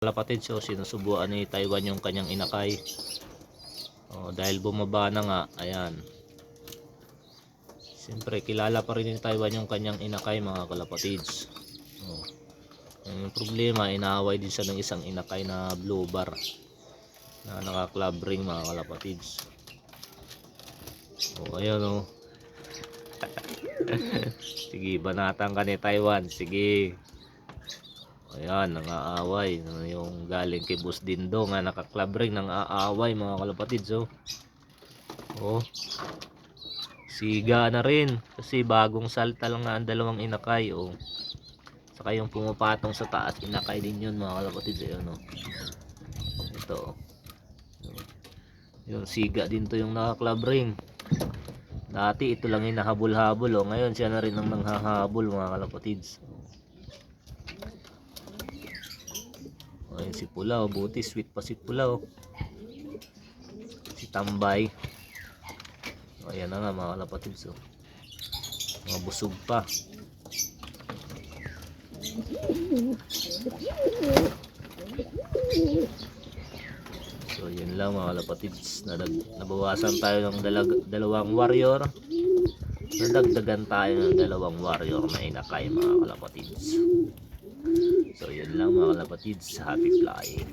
Kalapatid, so sinusubuan ni Taiwan yung kanyang inakay. Dahil bumaba na nga, ayan. Siyempre kilala pa rin ni Taiwan yung kanyang inakay, mga kalapatids. Yung problema, inaaway din siya ng isang inakay na blue bar na naka club ring, mga kalapatids. Ayan. Sige, banatan ka ni Taiwan, sige. Ayan, nang-aaway yung galing kay Boss Dindo nga naka-club ring, nang-aaway, mga kalapatids. Siga na rin kasi bagong salta lang nga ang dalawang inakay. Saka yung pumapatong sa taas, inakay din yun, mga kalapatids. Ito yung siga din to, yung naka-club ring. Dati ito lang yung nahabol-habol, ngayon siya na rin ang nanghahabol, mga kalapatids. Ayun si Pula, buti sweet pa si Pula. Si Tambay. Ayan na nga, mga kalapatids. Mga busog pa. So yun lang, mga kalapatids, nabawasan tayo ng dalawang warrior. Nadagdagan tayo ng dalawang warrior na inakay, mga kalapatids. So yun lang, mga kalapatids, happy flying.